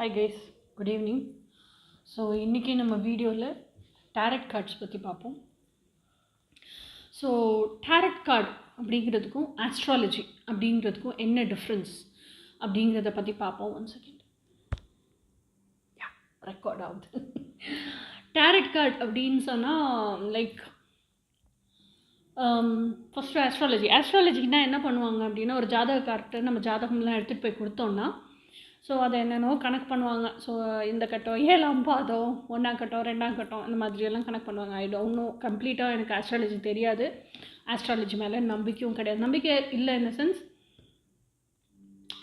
Hi guys, good evening. So இன்றைக்கி நம்ம வீடியோவில் டேரட் கார்ட்ஸ் பற்றி பார்ப்போம். ஸோ டேரட் கார்டு அப்படிங்கிறதுக்கும் ஆஸ்ட்ராலஜி அப்படிங்கிறதுக்கும் என்ன டிஃப்ரென்ஸ் அப்படிங்கிறத பற்றி பார்ப்போம். 1 செகண்ட், ரெக்கார்ட் ஆகுது. டேரட் கார்டு அப்படின்னு சொன்னால் லைக் ஃபஸ்ட்டு ஆஸ்ட்ராலஜிக்குனா என்ன பண்ணுவாங்க அப்படின்னா, ஒரு ஜாதக கார்ட்டை நம்ம ஜாதகம்லாம் எடுத்துகிட்டு போய் கொடுத்தோன்னா, ஸோ அதை என்னென்னோ கணக்கு பண்ணுவாங்க. ஸோ இந்த கட்டம் 7ஆம் பாதம், 1ஆம் கட்டம், 2ஆம் கட்டம், இந்த மாதிரியெல்லாம் கணக்கு பண்ணுவாங்க. ஐ டோன்ட் நோ, கம்ப்ளீட்டாக எனக்கு ஆஸ்ட்ராலஜி தெரியாது. ஆஸ்ட்ராலஜி மேலே நம்பிக்கையும் கிடையாது. நம்பிக்கை இல்லை இன் த சென்ஸ்,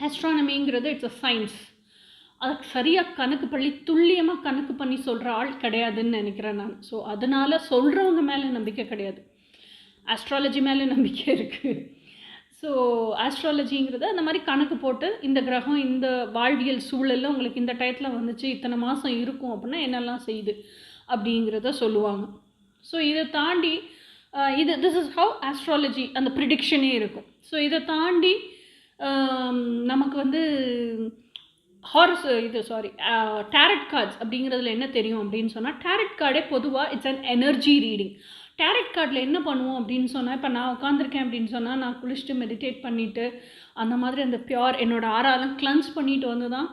ஆஸ்ட்ரானமிங்கிறது இட்ஸ் அ சயின்ஸ். அதுக்கு சரியாக கணக்கு பண்ணி துல்லியமாக கணக்கு பண்ணி சொல்கிற ஆள் கிடையாதுன்னு நினைக்கிறேன் நான். ஸோ அதனால் சொல்கிறவங்க மேலே நம்பிக்கை கிடையாது, ஆஸ்ட்ராலஜி மேலே நம்பிக்கை இருக்குது. ஸோ ஆஸ்ட்ராலஜிங்கிறது அந்த மாதிரி கணக்கு போட்டு இந்த கிரகம் இந்த வாழ்வியல் சூழலில் உங்களுக்கு இந்த டயத்தில் வந்துச்சு, இத்தனை மாதம் இருக்கும் அப்படின்னா என்னெல்லாம் செய்யுது அப்படிங்கிறத சொல்லுவாங்க. ஸோ இதை தாண்டி திஸ் இஸ் ஹவ் ஆஸ்ட்ராலஜி அந்த ப்ரிடிக்ஷனே இருக்கும். ஸோ இதை தாண்டி நமக்கு வந்து டேரட் கார்ட்ஸ் அப்படிங்கிறதுல என்ன தெரியும் அப்படின்னு சொன்னால், டேரட் கார்டே பொதுவாக it's an energy reading. Tarot கார்டில் என்ன பண்ணுவோம் அப்படின்னு சொன்னால், இப்போ நான் உட்காந்துருக்கேன் அப்படின்னு சொன்னால், நான் குளிச்சுட்டு மெடிடேட் பண்ணிவிட்டு அந்த மாதிரி அந்த பியோர் என்னோடய ஆறாலாம் கிளன்ஸ் பண்ணிட்டு வந்து தான்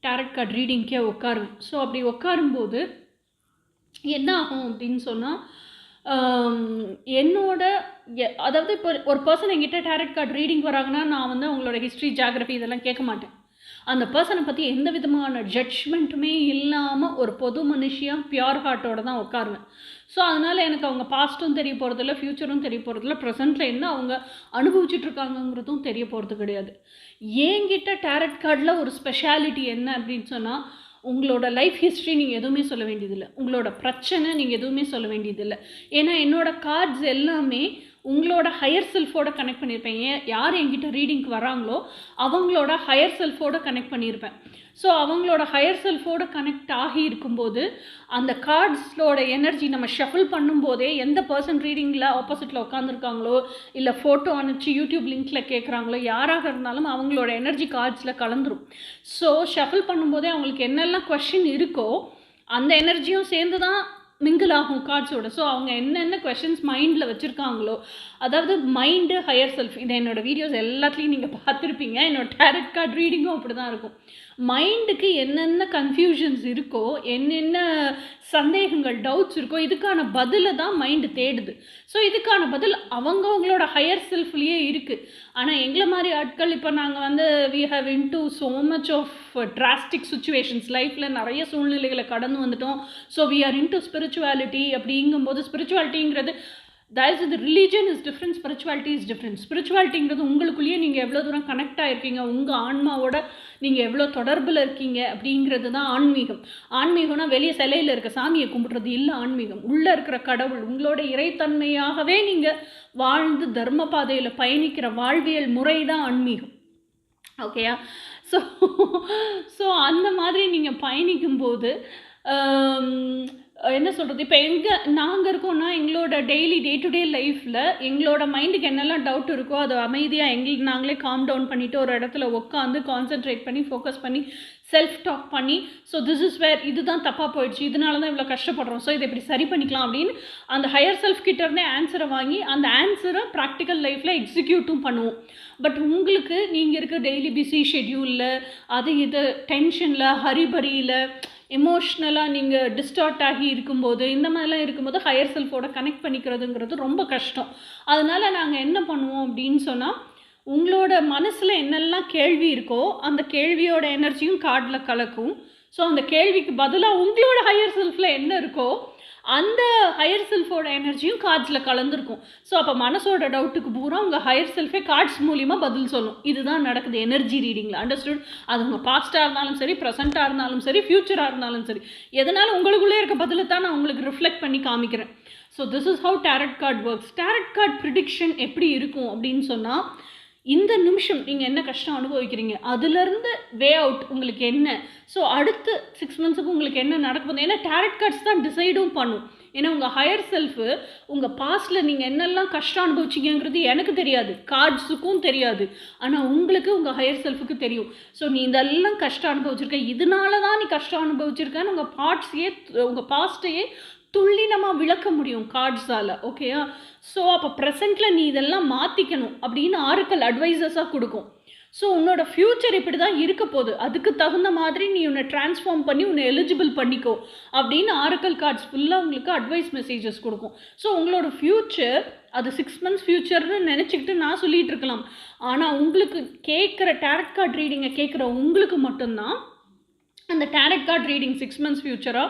டேரட் கார்டு ரீடிங்க்கே உட்காருவேன். ஸோ அப்படி உட்காரும்போது என்ன ஆகும் அப்படின்னு சொன்னால், அதாவது இப்போ ஒரு பர்சன் என்கிட்ட டேரட் கார்டு ரீடிங் வராங்கன்னா, நான் வந்து அவங்களோட ஹிஸ்ட்ரி, ஜியாகிரஃபி இதெல்லாம் கேட்க மாட்டேன். அந்த பர்சனை பற்றி எந்த விதமான ஜட்ஜ்மெண்ட்டுமே இல்லாமல் ஒரு பொது மனுஷியாக பியோர் ஹார்ட்டோடு தான் உட்காருவேன். ஸோ அதனால் எனக்கு அவங்க பாஸ்ட்டும் தெரிய போகிறதில்ல, ஃப்யூச்சரும் தெரிய போகிறதில்ல, ப்ரெசென்ட்டில் என்ன அவங்க அனுபவிச்சுட்ருக்காங்கங்கிறதும் தெரிய போகிறது கிடையாது. என்கிட்ட டேரட் கார்டில் ஒரு ஸ்பெஷாலிட்டி என்ன அப்படின்னு சொன்னால், உங்களோட லைஃப் ஹிஸ்ட்ரி நீங்கள் எதுவுமே சொல்ல வேண்டியதில்லை, உங்களோட பிரச்சனை நீங்கள் எதுவுமே சொல்ல வேண்டியதில்லை. ஏன்னா என்னோடய கார்ட்ஸ் எல்லாமே உங்களோட ஹையர் செல்ஃபோட கனெக்ட் பண்ணியிருப்பேன். யார் என்கிட்ட ரீடிங்க்கு வராங்களோ அவங்களோட ஹையர் செல்ஃபோட கனெக்ட் பண்ணியிருப்பேன். ஸோ அவங்களோட ஹையர் செல்ஃபோட கனெக்ட் ஆகி இருக்கும்போது அந்த கார்ட்ஸோட எனர்ஜி நம்ம ஷஃபிள் பண்ணும்போதே, எந்த பர்சன் ரீடிங்கில் ஆப்போசிட்டில் உட்காந்துருக்காங்களோ இல்லை ஃபோட்டோ அனுப்பிச்சு யூடியூப் லிங்க்கில் கேட்குறாங்களோ, யாராக இருந்தாலும் அவங்களோட எனர்ஜி கார்ட்ஸில் கலந்துரும். ஸோ ஷஃபிள் பண்ணும்போதே அவங்களுக்கு என்னெல்லாம் கொஷின் இருக்கோ அந்த எனர்ஜியும் சேர்ந்து தான் மிங்கிள் ஆகும் கார்ட்ஸோட. ஸோ அவங்க என்னென்ன கொஷின்ஸ் மைண்டில் வச்சுருக்காங்களோ, அதாவது மைண்டு, ஹையர் செல்ஃப், இதை என்னோடய வீடியோஸ் எல்லாத்துலேயும் நீங்கள் பார்த்துருப்பீங்க. என்னோடய டேரட் கார்டு ரீடிங்கும் அப்படி தான் இருக்கும். மைண்டுக்கு என்னென்ன கன்ஃபியூஷன்ஸ் இருக்கோ, என்னென்ன சந்தேகங்கள், டவுட்ஸ் இருக்கோ, இதுக்கான பதிலை தான் மைண்டு தேடுது. ஸோ இதுக்கான பதில் அவங்களோட ஹையர் செல்ஃப்லேயே இருக்குது. ஆனால் எங்களை மாதிரி ஆட்கள் இப்போ நாங்கள் வந்து we have into so much of drastic situations, லைஃப்பில் நிறைய சூழ்நிலைகளை கடந்து வந்துட்டோம். So we are into spirituality. அப்படிங்கும்போது ஸ்பிரிச்சுவாலிட்டிங்கிறது, that's the religion is different, spirituality is different. ஸ்பிரிச்சுவாலிட்டிங்கிறது உங்களுக்குள்ளேயே நீங்கள் எவ்வளோ தூரம் கனெக்ட் ஆகிருக்கீங்க, உங்கள் ஆன்மாவோட நீங்கள் எவ்வளோ தொடர்பில் இருக்கீங்க அப்படிங்கிறது தான் ஆன்மீகம். ஆன்மீகம்னா வெளியே சிலையில் இருக்க சாமியை கும்பிட்றது இல்லை. ஆன்மீகம் உள்ளே இருக்கிற கடவுள், உங்களோட இறைத்தன்மையாகவே நீங்கள் வாழ்ந்து தர்ம பாதையில் பயணிக்கிற வாழ்வியல் முறை தான் ஆன்மீகம். ஓகேயா? ஸோ அந்த மாதிரி நீங்கள் பயணிக்கும்போது என்ன சொல்கிறது, இப்போ நாங்கள் இருக்கோன்னா எங்களோட டெய்லி டே டு டே லைஃப்பில் எங்களோட மைண்டுக்கு என்னெல்லாம் டவுட் இருக்கோ அதை அமைதியாக நாங்களே காம் டவுன் பண்ணிவிட்டு ஒரு இடத்துல உட்காந்து கான்சென்ட்ரேட் பண்ணி ஃபோக்கஸ் பண்ணி செல்ஃப் டாக் பண்ணி, ஸோ திஸ் இஸ் வேர், இதுதான் தப்பாக போயிடுச்சு, இதனால தான் இவ்வளோ கஷ்டப்படுறோம், ஸோ இதை இப்படி சரி பண்ணிக்கலாம் அப்படின்னு அந்த ஹையர் செல்ஃப் கிட்டேருந்தே ஆன்சரை வாங்கி அந்த ஆன்சரை ப்ராக்டிக்கல் லைஃப்பில் எக்ஸிக்யூட்டும் பண்ணுவோம். பட் உங்களுக்கு நீங்கள் இருக்க டெய்லி பிஸி ஷெட்யூலில், அது இது டென்ஷனில், ஹரிபரியில், எமோஷ்னலாக நீங்கள் டிஸ்டார்ட் ஆகி இருக்கும்போது, இந்த மாதிரிலாம் இருக்கும்போது ஹையர் செல்ஃபோட கனெக்ட் பண்ணிக்கிறதுங்கிறது ரொம்ப கஷ்டம். அதனால் நாங்கள் என்ன பண்ணுவோம் அப்படின்னு சொன்னால், உங்களோட மனசில் என்னெல்லாம் கேள்வி இருக்கோ அந்த கேள்வியோட எனர்ஜியும் கார்டில் கலக்கும். ஸோ அந்த கேள்விக்கு பதிலாக உங்களோட ஹையர் செல்ஃபில் என்ன இருக்கோ அந்த ஹையர் செல்ஃபோட எனர்ஜியும் கார்ட்ஸில் கலந்துருக்கும். ஸோ அப்போ மனசோட டவுட்டுக்கு பூரா உங்கள் ஹையர் செல்ஃபே கார்ட்ஸ் மூலிமா பதில் சொல்லும். இதுதான் நடக்குது எனர்ஜி ரீடிங்கில். அண்டர்ஸ்டுட்? அது உங்கள் பாஸ்ட்டாக இருந்தாலும் சரி, ப்ரெசண்ட்டாக இருந்தாலும் சரி, ஃப்யூச்சராக இருந்தாலும் சரி, எதனாலும் உங்களுக்குள்ளே இருக்க பதிலை தான் நான் உங்களுக்கு ரிஃப்ளெக்ட் பண்ணி காமிக்கிறேன். So this is how tarot card works. Tarot card prediction எப்படி இருக்கும் அப்படின்னு சொன்னால், இந்த நிமிஷம் நீங்கள் என்ன கஷ்டம் அனுபவிக்கிறீங்க, அதுலேருந்து வே அவுட் உங்களுக்கு என்ன, ஸோ அடுத்து 6 மந்த்ஸுக்கு உங்களுக்கு என்ன நடக்க போகுது. ஏன்னா டேரட் கார்ட்ஸ் தான் டிசைடும் பண்ணும். ஏன்னா உங்கள் ஹையர் செல்ஃபு உங்கள் பாஸ்ட்டில் நீங்கள் என்னெல்லாம் கஷ்டம் அனுபவிச்சிங்கிறது எனக்கு தெரியாது, கார்ட்ஸுக்கும் தெரியாது. ஆனால் உங்களுக்கு உங்கள் ஹையர் செல்ஃபுக்கு தெரியும். ஸோ நீ இதெல்லாம் கஷ்டம் அனுபவிச்சிருக்க, இதனால தான் நீ கஷ்டம் அனுபவிச்சிருக்கேன்னு உங்கள் பாஸ்ட்டையே துல்லினமாக விளக்க முடியும் கார்ட்ஸால். ஓகேயா? ஸோ அப்போ ப்ரெசண்ட்டில் நீ இதெல்லாம் மாற்றிக்கணும் அப்படின்னு ஆரக்கிள் அட்வைசஸாக கொடுக்கும். ஸோ உன்னோட ஃப்யூச்சர் இப்படி தான் இருக்க போகுது, அதுக்கு தகுந்த மாதிரி நீ உன்னை ட்ரான்ஸ்ஃபார்ம் பண்ணி உன்னை எலிஜிபிள் பண்ணிக்கோ அப்படின்னு ஆரக்கிள் கார்ட்ஸ் ஃபுல்லாக உங்களுக்கு அட்வைஸ் மெசேஜஸ் கொடுக்கும். ஸோ உங்களோட ஃப்யூச்சர் அது 6 மந்த்ஸ் ஃப்யூச்சர்னு நினச்சிக்கிட்டு நான் சொல்லிகிட்டு இருக்கலாம். ஆனால் உங்களுக்கு கேட்குற டேரட் கார்ட் ரீடிங்கை கேட்குற உங்களுக்கு மட்டும்தான் அந்த tarot card reading 6 months ஃப்யூச்சரா,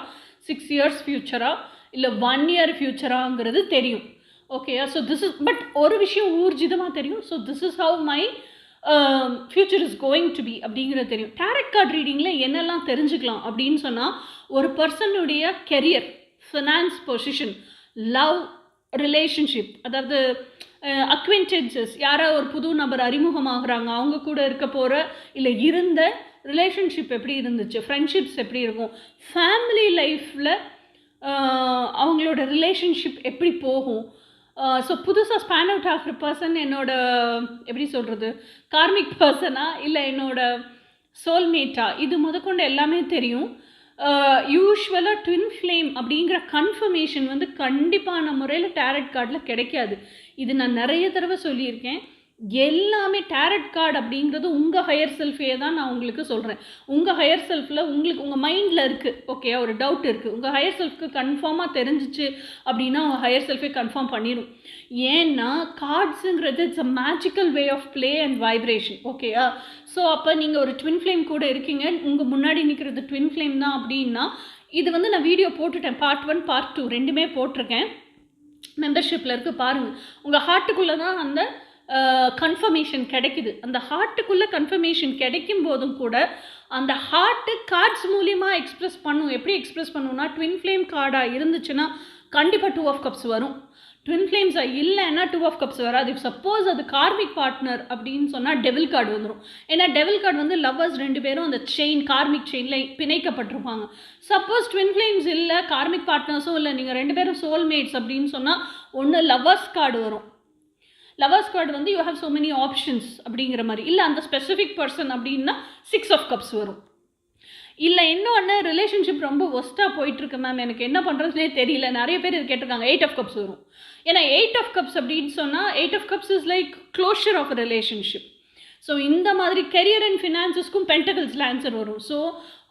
6 years ஃப்யூச்சரா, இல்லை 1 இயர் ஃப்யூச்சராங்கிறது தெரியும். ஓகேயா? ஸோ திஸ் இஸ் பட் ஒரு விஷயம் ஊர்ஜிதமாக தெரியும். So this is how my future is going to be அப்படிங்கிறது தெரியும். டேரட் கார்ட் ரீடிங்கில் என்னெல்லாம் தெரிஞ்சுக்கலாம் அப்படின்னு சொன்னால், ஒரு பர்சனுடைய career, finance position, love, relationship, அதாவது அக்வென்டன்சஸ், யாரோ ஒரு புது நபர் அறிமுகமாகறாங்க, அவங்க கூட இருக்க போகிற இல்லை இருந்த ரிலேஷன்ஷிப் எப்படி இருந்துச்சு, ஃப்ரெண்ட்ஷிப்ஸ் எப்படி இருக்கும், ஃபேமிலி லைஃப்பில் அவங்களோட ரிலேஷன்ஷிப் எப்படி போகும். ஸோ புதுசாக ஸ்பேன் அவுட் ஆகிற பர்சன் என்னோட எப்படி சொல்கிறது, கார்மிக் பர்சனா இல்லை என்னோட சோல்மேட்டா, இது முதற்கொண்டு எல்லாமே தெரியும். யூஸ்வலாக ட்வின் ஃப்ளேம் அப்படிங்கிற கன்ஃபர்மேஷன் வந்து கண்டிப்பான முறையில் டேரட் கார்டில் கிடைக்காது. இது நான் நிறைய தடவை சொல்லியிருக்கேன். எல்லாமே டேரட் கார்டு அப்படிங்கிறது உங்கள் ஹையர் செல்ஃபே தான் நான் உங்களுக்கு சொல்கிறேன். உங்கள் ஹையர் செல்ஃபில் உங்களுக்கு உங்கள் மைண்டில் இருக்குது, ஓகே, ஒரு டவுட் இருக்குது, உங்கள் ஹையர் செல்ஃப்க்கு கன்ஃபார்மாக தெரிஞ்சிச்சு அப்படின்னா உங்கள் ஹையர் செல்ஃபே கன்ஃபார்ம் பண்ணிடும். ஏன்னா கார்ட்ஸுங்கிறது it's a magical way of play and vibration. ஓகேயா? ஸோ அப்போ நீங்கள் ஒரு ட்வின் ஃப்ளேம் கூட இருக்கீங்க, உங்கள் முன்னாடி நிற்கிறது ட்வின் ஃப்ளேம் தான் அப்படின்னா, இது வந்து நான் வீடியோ போட்டுட்டேன், பார்ட் 1 பார்ட் 2 ரெண்டுமே போட்டிருக்கேன், மெம்பர்ஷிப்பில் இருக்குது பாருங்கள். உங்கள் ஹார்ட்டுக்குள்ளே தான் அந்த கன்ஃபர்மேஷன் கிடைக்குது. அந்த ஹார்ட்டுக்குள்ளே கன்ஃபர்மேஷன் கிடைக்கும் போதும் கூட அந்த ஹார்ட்டு கார்ட்ஸ் மூலியமாக எக்ஸ்ப்ரெஸ் பண்ணும். எப்படி எக்ஸ்ப்ரெஸ் பண்ணுன்னா, ட்வின் ஃப்ளேம் கார்டாக இருந்துச்சுன்னா கண்டிப்பாக 2 ஆஃப் கப்ஸ் வரும். ட்வின் ஃப்ளேம்ஸாக இல்லைன்னா 2 ஆஃப் கப்ஸ் வராது. சப்போஸ் அது கார்மிக் பார்ட்னர் அப்படின்னு சொன்னால் டெவில் கார்டு வந்துடும். ஏன்னா டெவில் கார்டு வந்து லவ்வர்ஸ் 2 பேரும் அந்த செயின், கார்மிக் செயினில் பிணைக்கப்பட்டிருப்பாங்க. சப்போஸ் ட்வின் ஃப்ளேம்ஸ் இல்லை, கார்மிக் பார்ட்னர்ஸும் இல்லை, நீங்கள் 2 பேரும் சோல்மேட்ஸ் அப்படின்னு சொன்னால் ஒன்று லவ்வர்ஸ் கார்டு வரும். லவர்ஸ் கார்டு வந்து you have so many options அப்படிங்கிற மாதிரி. இல்லை அந்த ஸ்பெசிஃபிக் பர்சன் அப்படின்னா 6 ஆஃப் கப்ஸ் வரும். இல்லை இன்னொன்று ரிலேஷன்ஷிப் ரொம்ப ஒஸ்ட்டாக போயிட்டுருக்கு மேம், எனக்கு என்ன பண்ணுறதுனே தெரியல, நிறைய பேர் இது கேட்டிருக்காங்க, 8 ஆஃப் கப்ஸ் வரும். ஏன்னா 8 ஆஃப் கப்ஸ் அப்படின்னு சொன்னால் 8 of cups is like closure of relationship. So இந்த மாதிரி கெரியர் அண்ட் ஃபினான்ஸஸ்க்கும் பென்டகிள்ஸில் ஆன்சர் வரும். So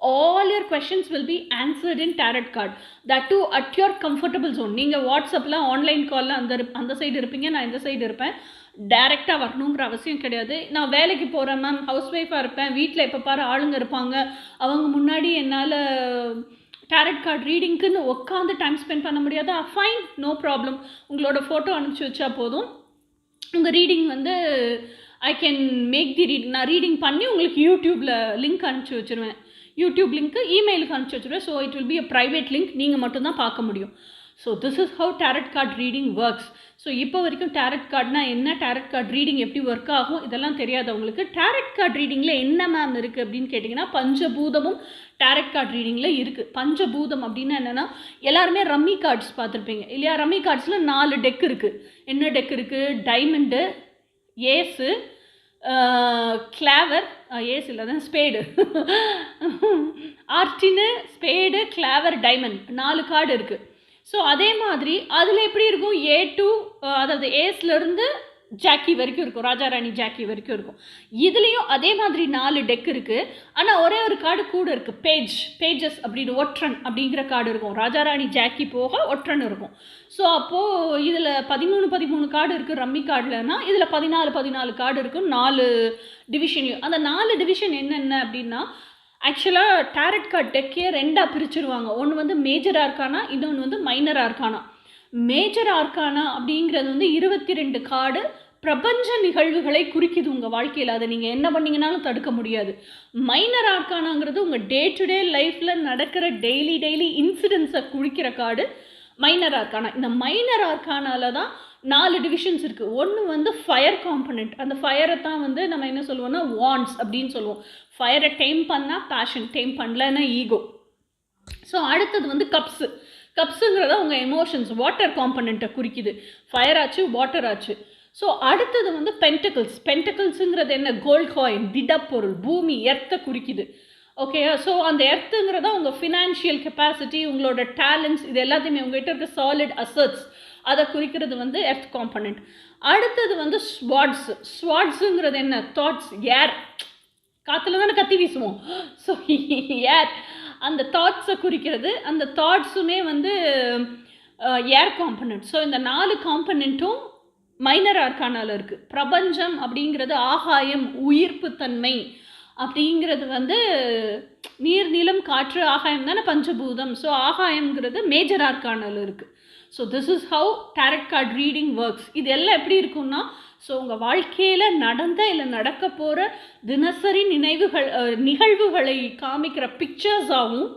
all your questions will be answered in tarot card, that too at your comfortable zone. நீங்கள் வாட்ஸ்அப்பில் ஆன்லைன் காலில் அந்த சைடு இருப்பீங்க, நான் இந்த சைடு இருப்பேன். டைரெக்டாக வரணுங்கிற அவசியம் கிடையாது. நான் வேலைக்கு போகிறேன் மேம், ஹவுஸ் ஒய்ஃபாக இருப்பேன், வீட்டில் எப்போ பாரு ஆளுங்க இருப்பாங்க, அவங்க முன்னாடி என்னால் டேரட் கார்டு ரீடிங்க்குன்னு உட்காந்து டைம் ஸ்பெண்ட் பண்ண முடியாதா? Fine, no problem. உங்களோட ஃபோட்டோ அனுப்பிச்சி வச்சா போதும், உங்கள் ரீடிங் வந்து I can make the reading. நான் ரீடிங் பண்ணி உங்களுக்கு யூடியூப்பில் லிங்க் அனுப்பிச்சி வச்சுருவேன். யூடியூப் லிங்க்கு இமெயிலுக்கு அனுப்பிச்சி வச்சுருவேன். So it will be a private link, நீங்கள் மட்டும்தான் பார்க்க முடியும். So this is how tarot card reading works. So இப்போ வரைக்கும் டேரட் கார்டுனா என்ன, டேரட் கார்டு ரீடிங் எப்படி ஒர்க் ஆகும், இதெல்லாம் தெரியாதவங்களுக்கு டேரட் கார்டு ரீடிங்கில் என்ன மேம் இருக்குது அப்படின்னு கேட்டிங்கன்னா, பஞ்சபூதமும் டேரட் கார்டு ரீடிங்கில் இருக்குது. பஞ்சபூதம் அப்படின்னா என்னென்னா, எல்லாருமே ரம்மி கார்ட்ஸ் பார்த்துருப்பீங்க இல்லையா? ரம்மி கார்ட்ஸில் 4 டெக் இருக்குது. என்ன டெக் இருக்குது? டைமண்டு, ஏஸு, கிளாவர், ஏஸ் இல்லை தான் ஸ்பேடு, ஆர்டினு, ஸ்பேடு, கிளாவர், டைமண்ட், 4 கார்டு இருக்குது. ஸோ அதே மாதிரி அதில் எப்படி இருக்கும், A2 அதாவது ஏஸ்லேருந்து ஜாக்கி வரைக்கும் இருக்கும், ராஜா ராணி ஜாக்கி வரைக்கும் இருக்கும். இதுலேயும் அதே மாதிரி 4 டெக் இருக்குது. ஆனால் ஒரே ஒரு கார்டு கூட இருக்குது, பேஜஸ் அப்படின்னு ஒற்றன் அப்படிங்கிற கார்டு இருக்கும். ராஜா ராணி ஜாக்கி போக ஒற்றன் இருக்கும். ஸோ அப்போது இதில் 13 கார்டு இருக்குது ரம்மி கார்டில்னா, இதில் 14 கார்டு இருக்கும் 4 டிவிஷன்லையும். அந்த 4 டிவிஷன் என்னென்ன அப்படின்னா, ஆக்சுவலாக டேரட் கார்ட் டெக்கே 2ஆக பிரிச்சுருவாங்க. ஒன்று வந்து மேஜர் ஆர்கானா, இன்னொன்று வந்து மைனர் ஆர்கானா. மேஜர் ஆர்கானா அப்படிங்கிறது வந்து 22 கார்டு பிரபஞ்ச நிகழ்வுகளை குறிக்குது உங்கள் வாழ்க்கையில். அதை நீங்கள் என்ன பண்ணிங்கனாலும் தடுக்க முடியாது. மைனர் ஆர்கானாங்கிறது உங்கள் டே டு டே லைஃப்பில் நடக்கிற டெய்லி இன்சிடென்ட்ஸை குறிக்கிற கார்டு மைனர் ஆர்கானா. இந்த மைனர் ஆர்கானால தான் 4 டிவிஷன்ஸ் இருக்குது. ஒன்று வந்து ஃபயர் காம்பனண்ட். அந்த ஃபயரை தான் வந்து நம்ம என்ன சொல்லுவோம்னா வாண்ட்ஸ் அப்படின்னு சொல்லுவோம். ஃபயரை டேம் பண்ணால் பேஷன், டேம் பண்ணலன்னா ஈகோ. ஸோ அடுத்தது வந்து கப்ஸு. கப்ஸுங்கிறத உங்கள் எமோஷன்ஸ், வாட்டர் காம்பனண்ட்டை குறிக்குது. ஃபயர் ஆச்சு, வாட்டர் ஆச்சு. ஸோ அடுத்தது வந்து பென்டக்கிள்ஸ். பென்டக்கிள்ஸுங்கிறது என்ன? கோல்ட் காயின், திடப்பொருள், பூமி, எர்த்தை குறிக்குது. ஓகேயா? ஸோ அந்த எர்த்துங்கிறதா உங்கள் ஃபினான்ஷியல் கெப்பாசிட்டி, உங்களோட டேலண்ட்ஸ், இது எல்லாத்தையுமே உங்கள்கிட்ட இருக்க சாலிட் அசட்ஸ் அதை குறிக்கிறது வந்து எர்த் காம்பனண்ட். அடுத்தது வந்து ஸ்வாட்ஸ். ஸ்வாட்ஸுங்கிறது என்ன? தாட்ஸ், ஏர். காற்றுல தானே கத்தி வீசுவோம். ஸோ ஏர் அந்த தாட்ஸை குறிக்கிறது. அந்த தாட்ஸுமே வந்து ஏர் காம்பனண்ட். ஸோ இந்த 4 காம்பனண்ட்டும் மைனர் ஆர்கானால இருக்குது. பிரபஞ்சம் அப்படிங்கிறது ஆகாயம், உயிர்ப்பு தன்மை அப்படிங்கிறது வந்து நீர், நிலம், காற்று, ஆகாயம் தானே பஞ்சபூதம். ஸோ ஆகாயம்ங்கிறது மேஜர் ஆர்கானால இருக்குது. So this is how tarot card reading works. இது எல்லாம் எப்படி இருக்குன்னா, ஸோ உங்கள் வாழ்க்கையில் நடந்த இல்லை நடக்க போகிற தினசரி நிகழ்வுகளை காமிக்கிற பிக்சர்ஸாகவும்,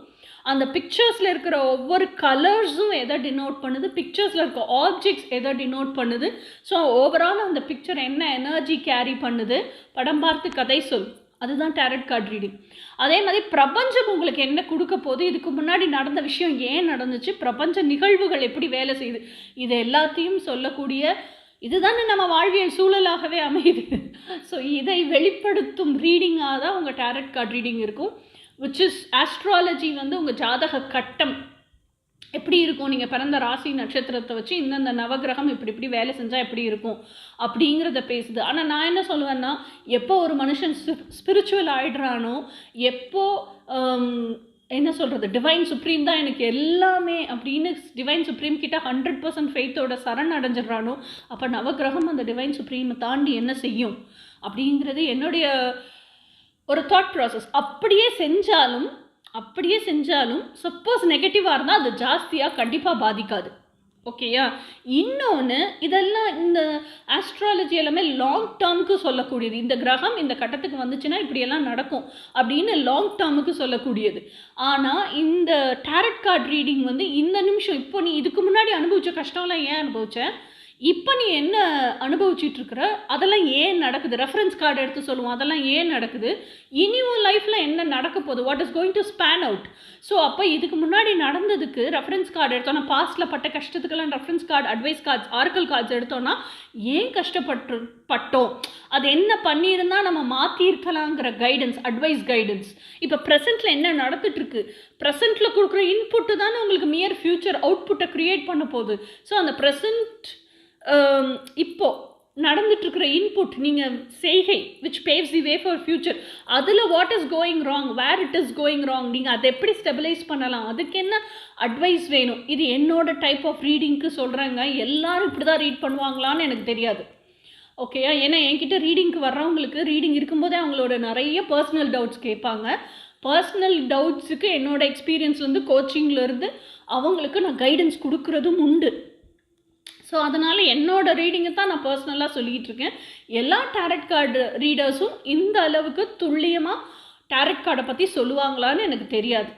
அந்த பிக்சர்ஸில் இருக்கிற ஒவ்வொரு கலர்ஸும் எதை டினோட் பண்ணுது, பிக்சர்ஸில் இருக்க ஆப்ஜெக்ட்ஸ் எதை டினோட் பண்ணுது, ஸோ ஓவரால் அந்த பிக்சர் என்ன எனர்ஜி கேரி பண்ணுது, படம் பார்த்து கதை சொல், அதுதான் டாரட் கார்ட் ரீடிங். அதே மாதிரி பிரபஞ்சம் உங்களுக்கு என்ன கொடுக்க போகுது, இதுக்கு முன்னாடி நடந்த விஷயம் ஏன் நடந்துச்சு, பிரபஞ்ச நிகழ்வுகள் எப்படி வேலை செய்யுது, இது எல்லாத்தையும் சொல்லக்கூடிய இதுதானே நம்ம வாழ்வியல் சூழலாகவே அமையுது. ஸோ இதை வெளிப்படுத்தும் ரீடிங்காக தான் உங்கள் டாரட் கார்ட் ரீடிங் இருக்கும். விச் இஸ் ஆஸ்ட்ராலஜி வந்து உங்கள் ஜாதக கட்டம் எப்படி இருக்கும், நீங்கள் பிறந்த ராசி நட்சத்திரத்தை வச்சு இந்தந்த நவகிரகம் இப்படி வேலை செஞ்சால் எப்படி இருக்கும் அப்படிங்கிறத பேசுது. ஆனால் நான் என்ன சொல்லுவேன்னா, எப்போ ஒரு மனுஷன் ஸ்பிரிச்சுவல் ஆகிடுறானோ, எப்போ என்ன சொல்கிறது, டிவைன் சுப்ரீம் தான் எனக்கு எல்லாமே அப்படின்னு டிவைன் சுப்ரீம் கிட்ட 100% ஃபெய்த்தோட சரண் அடைஞ்சிடறானோ, அப்போ நவகிரகம் அந்த டிவைன் சுப்ரீமை தாண்டி என்ன செய்யும் அப்படிங்கிறது என்னுடைய ஒரு தாட் ப்ராசஸ். அப்படியே செஞ்சாலும் சப்போஸ் நெகட்டிவாக இருந்தால் அது ஜாஸ்தியாக கண்டிப்பாக பாதிக்காது. ஓகேயா? இன்னொன்று, இதெல்லாம் இந்த ஆஸ்ட்ராலஜி எல்லாமே லாங் டேர்முக்கு சொல்லக்கூடியது. இந்த கிரகம் இந்த கட்டத்துக்கு வந்துச்சுன்னா இப்படியெல்லாம் நடக்கும் அப்படின்னு லாங் டேர்முக்கு சொல்லக்கூடியது. ஆனால் இந்த டாரட் கார்ட் ரீடிங் வந்து இந்த நிமிஷம், இப்போ நீ இதுக்கு முன்னாடி அனுபவித்த கஷ்டம்லாம் ஏன் அனுபவிச்ச, இப்போ நீ என்ன அனுபவிச்சிட்ருக்குற, அதெல்லாம் ஏன் நடக்குது, ரெஃபரன்ஸ் கார்டு எடுத்து சொல்லுவோம், அதெல்லாம் ஏன் நடக்குது, இனி உன் லைஃப்பில் என்ன நடக்க போகுது, what is going to span out. So அப்போ இதுக்கு முன்னாடி நடந்ததுக்கு ரெஃபரன்ஸ் கார்டு எடுத்தோன்னா, பாஸ்ட்டில் பட்ட கஷ்டத்துக்கெல்லாம் reference card, advice cards, oracle cards எடுத்தோன்னா ஏன் கஷ்டப்பட்டோம், அது என்ன பண்ணியிருந்தால் நம்ம மாற்றிருக்கலாங்கிற கைடன்ஸ், அட்வைஸ் கைடன்ஸ். இப்போ ப்ரெசென்ட்டில் என்ன நடந்துட்டுருக்கு, ப்ரெசென்ட்டில் கொடுக்குற இன்புட்டு தானே உங்களுக்கு மியர் ஃப்யூச்சர் அவுட்புட்டை க்ரியேட் பண்ண போகுது. ஸோ அந்த ப்ரெசென்ட் இப்போது நடந்துட்டுருக்கிற இன்புட், நீங்கள் செய்கை which paves the way for future, அதில் what is going wrong, where it is going wrong, நீங்கள் அதை எப்படி ஸ்டெபிலைஸ் பண்ணலாம், அதுக்கு என்ன அட்வைஸ் வேணும். இது என்னோட டைப் ஆஃப் ரீடிங்க்கு சொல்கிறாங்க. எல்லோரும் இப்படி தான் ரீட் பண்ணுவாங்களான்னு எனக்கு தெரியாது. ஓகேயா? ஏன்னா என்கிட்ட ரீடிங்க்கு வர்றவங்களுக்கு ரீடிங் இருக்கும்போதே அவங்களோட நிறைய பர்சனல் டவுட்ஸ் கேட்பாங்க. பர்சனல் டவுட்ஸுக்கு என்னோடய எக்ஸ்பீரியன்ஸ்லேருந்து, கோச்சிங்லேருந்து அவங்களுக்கு நான் கைடன்ஸ் கொடுக்குறதும் உண்டு. ஸோ அதனால் என்னோடய ரீடிங்கை தான் நான் பர்சனலாக சொல்லிகிட்டு இருக்கேன். எல்லா டாரட் கார்டு ரீடர்ஸும் இந்த அளவுக்கு துல்லியமாக டாரட் கார்டை பற்றி சொல்லுவாங்களான்னு எனக்கு தெரியாது.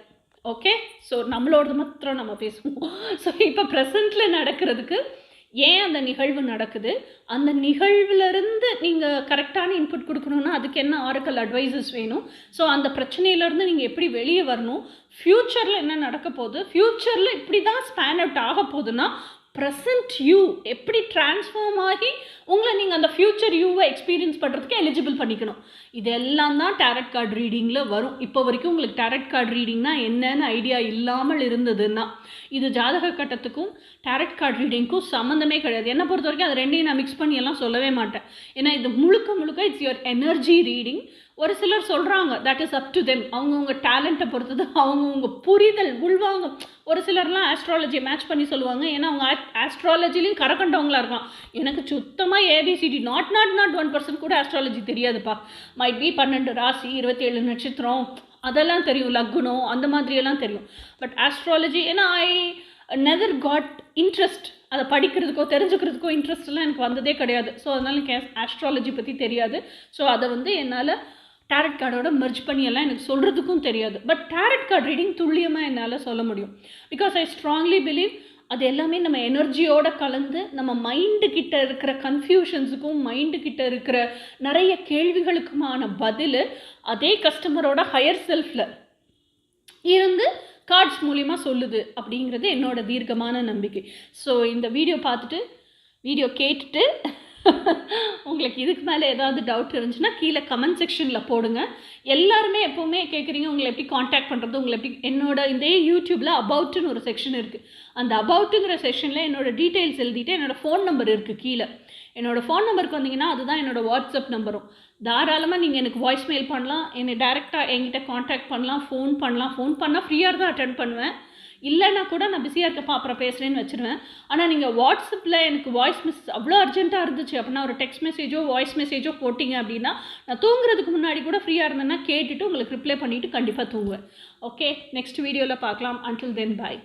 ஓகே? ஸோ நம்மளோடது மாத்திரம் நம்ம பேசுவோம். ஸோ இப்போ ப்ரெசண்ட்டில் நடக்கிறதுக்கு ஏன் அந்த நிகழ்வு நடக்குது, அந்த நிகழ்விலேருந்து நீங்கள் கரெக்டான இன்புட் கொடுக்கணுன்னா அதுக்கு என்ன ஆரக்கல் அட்வைசஸ் வேணும், ஸோ அந்த பிரச்சனையிலேருந்து நீங்கள் எப்படி வெளியே வரணும், ஃப்யூச்சரில் என்ன நடக்க போகுது, ஃப்யூச்சரில் இப்படி தான் ஸ்பேன் அவுட் ஆக போகுதுன்னா ப்ரெசன்ட் யூ எப்படி ட்ரான்ஸ்ஃபார்ம் ஆகி உங்களை நீங்கள் அந்த ஃப்யூச்சர் யூவை எக்ஸ்பீரியன்ஸ் பண்ணுறதுக்கு எலிஜிபிள் பண்ணிக்கணும். இதெல்லாம் தான் டாரட் கார்டு ரீடிங்கில் வரும். இப்போ வரைக்கும் உங்களுக்கு டாரட் கார்டு ரீடிங்னா என்னென்னு ஐடியா இல்லாமல் இருந்ததுன்னா, இது ஜாதக கட்டத்துக்கும் டாரட் கார்டு ரீடிங்க்கும் சம்மந்தமே கிடையாது. என்னை பொறுத்த வரைக்கும் அது ரெண்டையும் நான் மிக்ஸ் பண்ணி எல்லாம் சொல்லவே மாட்டேன். ஏன்னா இது முழுக்க இட்ஸ் யுவர் எனர்ஜி ரீடிங். ஒரு சிலர் சொல்கிறாங்க that is up to them, அவங்கவுங்க டேலண்ட்டை பொறுத்தது, அவங்கவுங்க புரிதல் உள்வாங்க. ஒரு சிலர்லாம் ஆஸ்ட்ராலஜியை மேட்ச் பண்ணி சொல்லுவாங்க. ஏன்னா அவங்க ஆஸ்ட்ராலஜிலையும் கரக்கண்டவங்களாக இருக்கான். எனக்கு சுத்தமாக ஏபிசிடி நாட் 1% கூட ஆஸ்ட்ராலஜி தெரியாதுப்பா. மைட் பி 12 ராசி, 27 நட்சத்திரம், அதெல்லாம் தெரியும், லக்னம் அந்த மாதிரியெல்லாம் தெரியும். பட் ஆஸ்ட்ராலஜி, ஏன்னா ஐ நெவர் காட் இன்ட்ரெஸ்ட், அதை படிக்கிறதுக்கோ தெரிஞ்சுக்கிறதுக்கோ இன்ட்ரெஸ்ட்லாம் எனக்கு வந்ததே கிடையாது. ஸோ அதனால் எனக்கு ஆஸ்ட்ராலஜி பற்றி தெரியாது. ஸோ அதை வந்து என்னால் டாரட் கார்டோட மெர்ஜ் பண்ணி எல்லாம் எனக்கு சொல்கிறதுக்கும் தெரியாது. பட் டாரட் கார்டு ரீடிங் துல்லியமாக என்னால் சொல்ல முடியும். பிகாஸ் ஐ ஸ்ட்ராங்லி பிலீவ் அது எல்லாமே நம்ம எனர்ஜியோடு கலந்து நம்ம மைண்டு கிட்ட இருக்கிற கன்ஃபியூஷன்ஸுக்கும் மைண்டு கிட்ட இருக்கிற நிறைய கேள்விகளுக்குமான பதில் அதே கஸ்டமரோட ஹையர் செல்ஃபில் இருந்து கார்ட்ஸ் மூலிமா சொல்லுது அப்படிங்கிறது என்னோட தீர்க்கமான நம்பிக்கை. ஸோ இந்த வீடியோ கேட்டுட்டு உங்களுக்கு இதுக்கு மேலே ஏதாவது டவுட் இருந்துச்சுன்னா கீழே கமெண்ட் செக்ஷனில் போடுங்க. எல்லாருமே எப்போவுமே கேட்குறீங்க உங்களை எப்படி காண்டாக்ட் பண்ணுறது, உங்களை எப்படி இதே யூடியூப்பில் அபவுட்டுன்னு ஒரு செக்ஷன் இருக்குது. அந்த அபவுட்டுங்கிற செக்ஷனில் என்னோடய டீட்டெயில்ஸ் எழுதிட்டு என்னோடய ஃபோன் நம்பர் இருக்குது கீழே. என்னோடய ஃபோன் நம்பருக்கு வந்தீங்கன்னா அதுதான் என்னோடய வாட்ஸ்அப் நம்பரும். தாராளமாக நீங்கள் எனக்கு வாய்ஸ் மெயில் பண்ணலாம், என்னை டேரெக்டாக என்கிட்ட காண்டாக்ட் பண்ணலாம், ஃபோன் பண்ணால் ஃப்ரீயாக தான் அட்டென்ட் பண்ணுவேன். இல்லைன்னா கூட நான் பிஸியாக இருக்கப்பா அப்புறம் பேசுகிறேன்னு வச்சுருவேன். ஆனால் நீங்கள் வாட்ஸ்அப்பில் எனக்கு வாய்ஸ் அவ்வளோ அர்ஜென்ட்டாக இருந்துச்சு அப்படின்னா ஒரு டெக்ஸ்ட் மெசேஜோ வாய்ஸ் மெசேஜோ போட்டிங்க அப்படின்னா நான் தூங்குறதுக்கு முன்னாடி கூட ஃப்ரீயாக இருந்தேன்னா கேட்டுட்டு உங்களுக்கு ரிப்ளை பண்ணிவிட்டு கண்டிப்பாக தூங்குவேன். ஓகே, நெக்ஸ்ட் வீடியோவில் பார்க்கலாம். அன்டில் தென் பாய்.